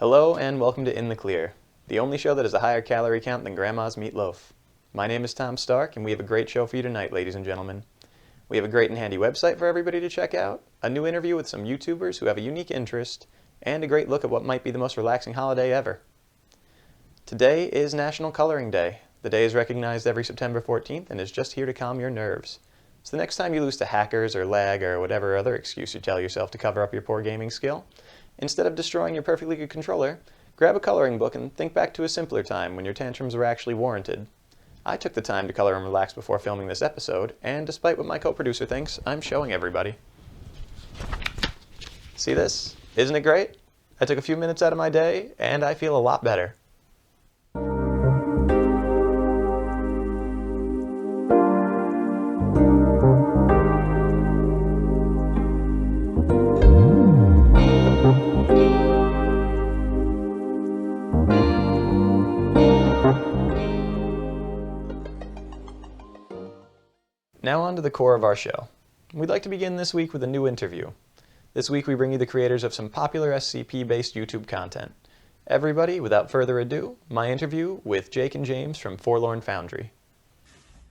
Hello and welcome to In the Clear, the only show that has a higher calorie count than Grandma's meatloaf. My name is Tom Stark and we have a great show for you tonight, ladies and gentlemen. We have a great and handy website for everybody to check out, a new interview with some YouTubers who have a unique interest, and a great look at what might be the most relaxing holiday ever. Today is National Coloring Day. The day is recognized every September 14th and is just here to calm your nerves. So the next time you lose to hackers or lag or whatever other excuse you tell yourself to cover up your poor gaming skill, instead of destroying your perfectly good controller, grab a coloring book and think back to a simpler time when your tantrums were actually warranted. I took the time to color and relax before filming this episode, and despite what my co-producer thinks, I'm showing everybody. See this? Isn't it great? I took a few minutes out of my day, and I feel a lot better. Now on to the core of our show. We'd like to begin this week with a new interview. This week we bring you the creators of some popular SCP-based YouTube content. Everybody, without further ado, my interview with Jake and James from Forlorn Foundry.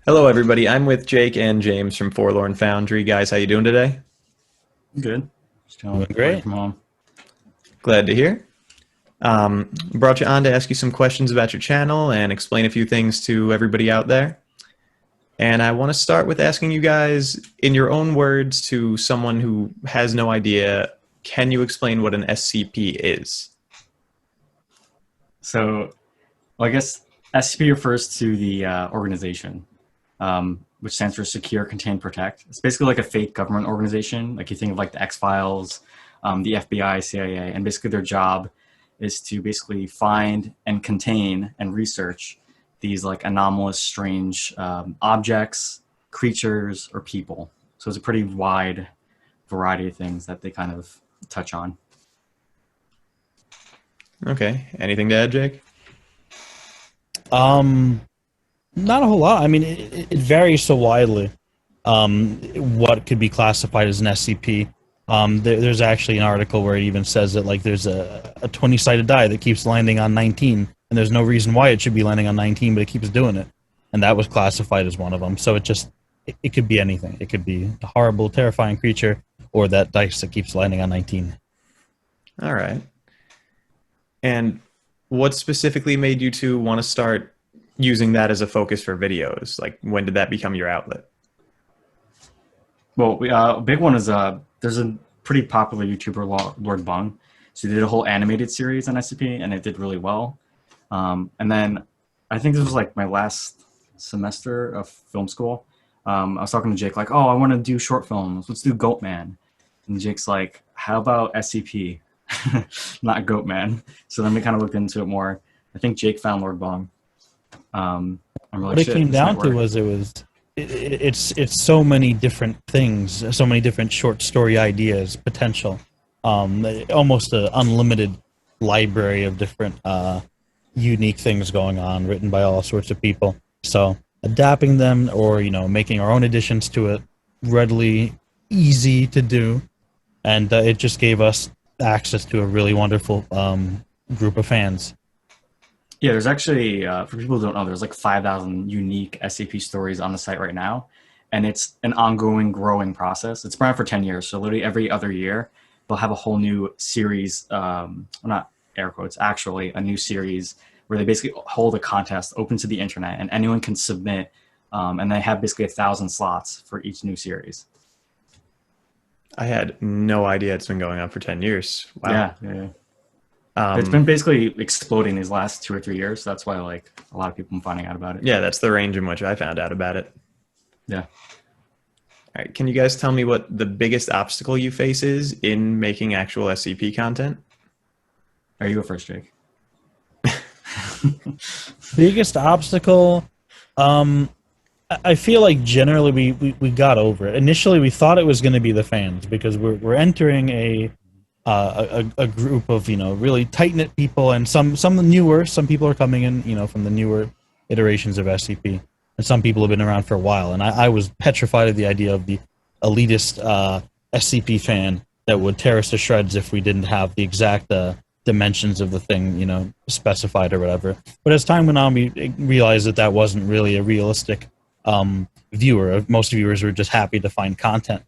Hello everybody, I'm with Jake and James from Forlorn Foundry. Guys, how you doing today? Good. Just doing great. From home. Glad to hear. Brought you on to ask you some questions about your channel and explain a few things to everybody out there. And I want to start with asking you guys, in your own words, to someone who has no idea, can you explain what an SCP is? So, well, I guess SCP refers to the organization, which stands for Secure, Contain, Protect. It's basically like a fake government organization. Like you think of like the X-Files, the FBI, CIA, and basically their job is to basically find and contain and research these like anomalous, strange objects, creatures, or people. So it's a pretty wide variety of things that they kind of touch on. Okay. Anything to add, Jake? Not a whole lot. I mean, it varies so widely. What could be classified as an SCP? There's actually an article where it even says that like there's a 20-sided die that keeps landing on 19. And there's no reason why it should be landing on 19, but it keeps doing it. And that was classified as one of them. So it could be anything. It could be a horrible, terrifying creature, or that dice that keeps landing on 19. All right. And what specifically made you two want to start using that as a focus for videos? Like, when did that become your outlet? Well, a big one is there's a pretty popular YouTuber, Lord Bung. So he did a whole animated series on SCP, and it did really well. And then I think this was like my last semester of film school. I was talking to Jake like, oh, I want to do short films. Let's do Goatman. And Jake's like, how about SCP? Not Goatman. So then we kind of looked into it more. I think Jake found Lord Bong. I'm really what it came down to was it's so many different things, so many different short story ideas, potential. Almost an unlimited library of different unique things going on, written by all sorts of people. So adapting them, or making our own additions to it, readily easy to do, and it just gave us access to a really wonderful group of fans. Yeah, there's actually for people who don't know, there's like 5,000 unique SCP stories on the site right now, and it's an ongoing, growing process. It's been around for 10 years, so literally every other year they'll have a whole new series. Well, not air quotes, actually a new series where they basically hold a contest open to the internet and anyone can submit, and they have basically 1,000 slots for each new series. I had no idea it's been going on for 10 years. Wow. Yeah. It's been basically exploding these last 2 or 3 years. So that's why like a lot of people are finding out about it. Yeah, that's the range in which I found out about it. Yeah. All right, can you guys tell me what the biggest obstacle you face is in making actual SCP content? Or you go first, Jake. Biggest obstacle, I feel like generally we got over it. Initially, we thought it was going to be the fans because we're entering a group of really tight knit people, and some newer. Some people are coming in from the newer iterations of SCP, and some people have been around for a while. And I was petrified of the idea of the elitist SCP fan that would tear us to shreds if we didn't have the exact dimensions of the thing, specified or whatever. But as time went on, we realized that that wasn't really a realistic viewer. Most viewers were just happy to find content.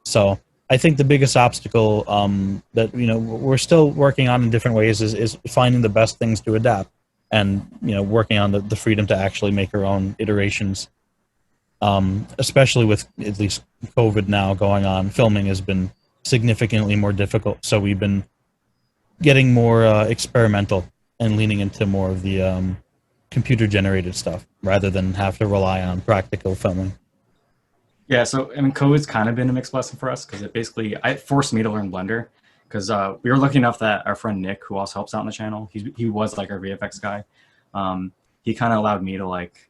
So I think the biggest obstacle that we're still working on in different ways is finding the best things to adapt, and working on the freedom to actually make our own iterations. Especially with at least COVID now going on, filming has been significantly more difficult. So we've been getting more experimental and leaning into more of the computer-generated stuff rather than have to rely on practical filming. Yeah, so I mean, COVID's kind of been a mixed blessing for us because it forced me to learn Blender because we were lucky enough that our friend Nick, who also helps out on the channel, he was like our VFX guy. He kind of allowed me to like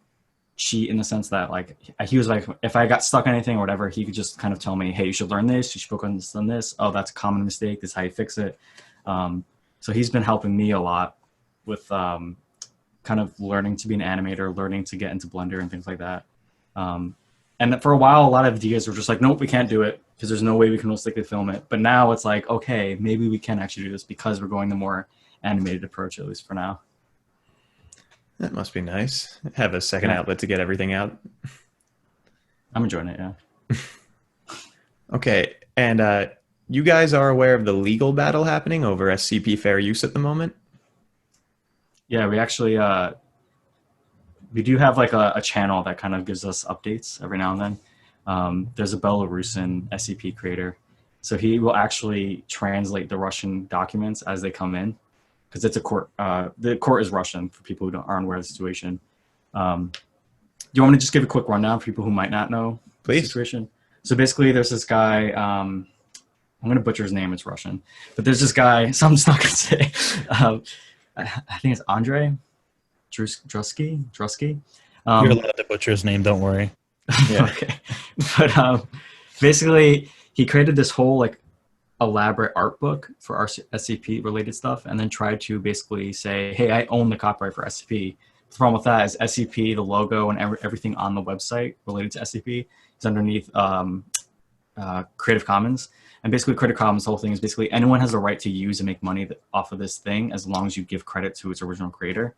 cheat in the sense that like he was like, if I got stuck on anything or whatever, he could just kind of tell me, hey, you should learn this, you should focus on this. Oh, that's a common mistake. This is how you fix it. So he's been helping me a lot with kind of learning to be an animator, learning to get into Blender and things like that. And for a while, a lot of ideas were just like, nope, we can't do it because there's no way we can realistically film it. But now it's like, okay, maybe we can actually do this because we're going the more animated approach, at least for now. That must be nice. Have a second outlet to get everything out. I'm enjoying it, yeah. Okay, and you guys are aware of the legal battle happening over SCP fair use at the moment? Yeah, we actually, we do have like a channel that kind of gives us updates every now and then. There's a Belarusian SCP creator. So he will actually translate the Russian documents as they come in. Because it's a court. The court is Russian for people who aren't aware of the situation. Do you want me to just give a quick rundown for people who might not know Please. the situation? So basically, there's this guy. I'm going to butcher his name. It's Russian, but there's this guy. So I'm just not going to say. I think it's Andrei Drusky. You're allowed to butcher his name. Don't worry. Yeah. Okay, but basically, he created this whole like elaborate art book for our SCP related stuff, and then tried to basically say, hey, I own the copyright for SCP. The problem with that is SCP, the logo, and everything on the website related to SCP is underneath Creative Commons. And basically Creative Commons, the whole thing is basically anyone has the right to use and make money off of this thing as long as you give credit to its original creator.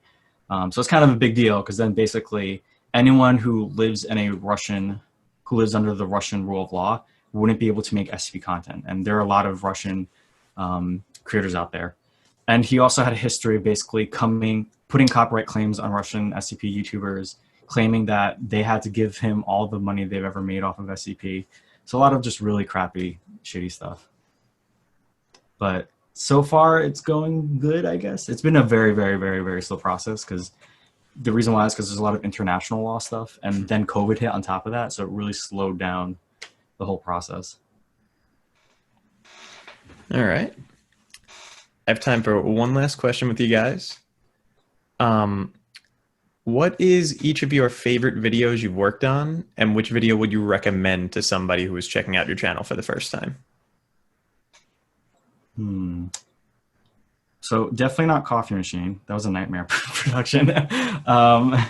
So it's kind of a big deal because then basically anyone who lives under the Russian rule of law wouldn't be able to make SCP content. And there are a lot of Russian creators out there. And he also had a history of basically putting copyright claims on Russian SCP YouTubers, claiming that they had to give him all the money they've ever made off of SCP. So a lot of just really crappy, shitty stuff. But so far it's going good, I guess. It's been a very, very, very, very slow process because the reason why is because there's a lot of international law stuff. And then COVID hit on top of that. So it really slowed down the whole process. All right. I have time for one last question with you guys. What is each of your favorite videos you've worked on, and which video would you recommend to somebody who is checking out your channel for the first time? So definitely not Coffee Machine. That was a nightmare production. I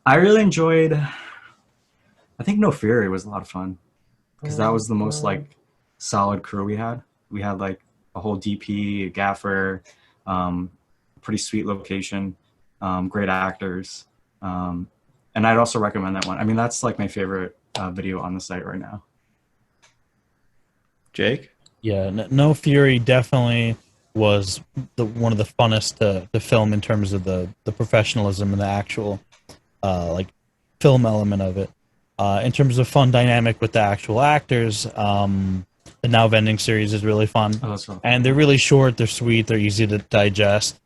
really enjoyed, I think No Fury was a lot of fun because that was the most like solid crew we had. We had like a whole DP, a gaffer, pretty sweet location, great actors. And I'd also recommend that one. I mean, that's like my favorite video on the site right now. Jake? Yeah, No Fury definitely was one of the funnest to film in terms of the professionalism and the actual like film element of it. In terms of fun dynamic with the actual actors, the Now Vending series is really fun. Oh, that's fun. And they're really short, they're sweet, they're easy to digest.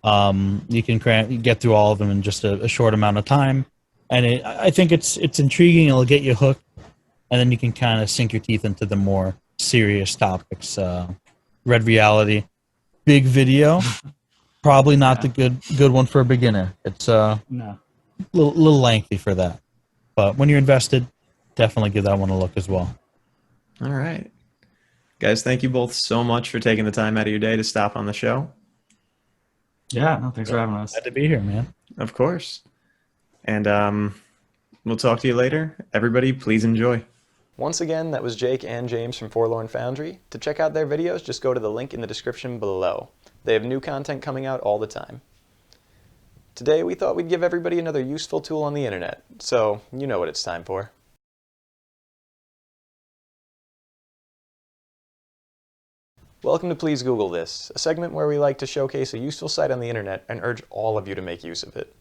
You can get through all of them in just a short amount of time. And I think it's intriguing, it'll get you hooked, and then you can kind of sink your teeth into the more serious topics. Red Reality, big video, probably not the good one for a beginner. It's No. little lengthy for that. But when you're invested, definitely give that one a look as well. All right. Guys, thank you both so much for taking the time out of your day to stop on the show. Yeah, no, thanks for having us. Glad to be here, man. Of course. And we'll talk to you later. Everybody, please enjoy. Once again, that was Jake and James from Forlorn Foundry. To check out their videos, just go to the link in the description below. They have new content coming out all the time. Today we thought we'd give everybody another useful tool on the internet, so you know what it's time for. Welcome to Please Google This, a segment where we like to showcase a useful site on the internet and urge all of you to make use of it.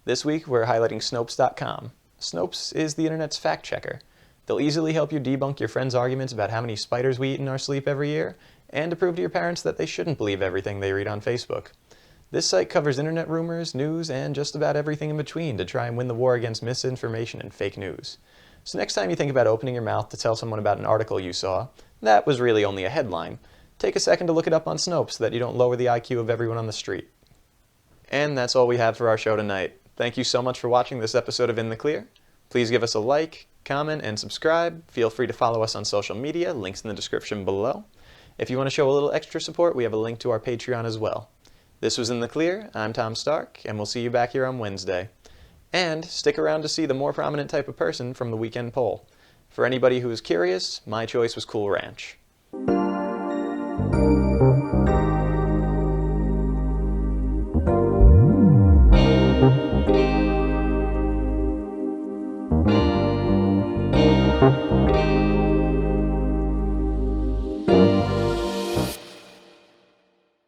This week we're highlighting Snopes.com. Snopes is the internet's fact checker. They'll easily help you debunk your friends' arguments about how many spiders we eat in our sleep every year, and to prove to your parents that they shouldn't believe everything they read on Facebook. This site covers internet rumors, news, and just about everything in between to try and win the war against misinformation and fake news. So next time you think about opening your mouth to tell someone about an article you saw, that was really only a headline. Take a second to look it up on Snopes so that you don't lower the IQ of everyone on the street. And that's all we have for our show tonight. Thank you so much for watching this episode of In the Clear. Please give us a like, comment, and subscribe. Feel free to follow us on social media, links in the description below. If you want to show a little extra support, we have a link to our Patreon as well. This was In the Clear. I'm Tom Stark, and we'll see you back here on Wednesday. And stick around to see the more prominent type of person from the weekend poll. For anybody who is curious, my choice was Cool Ranch.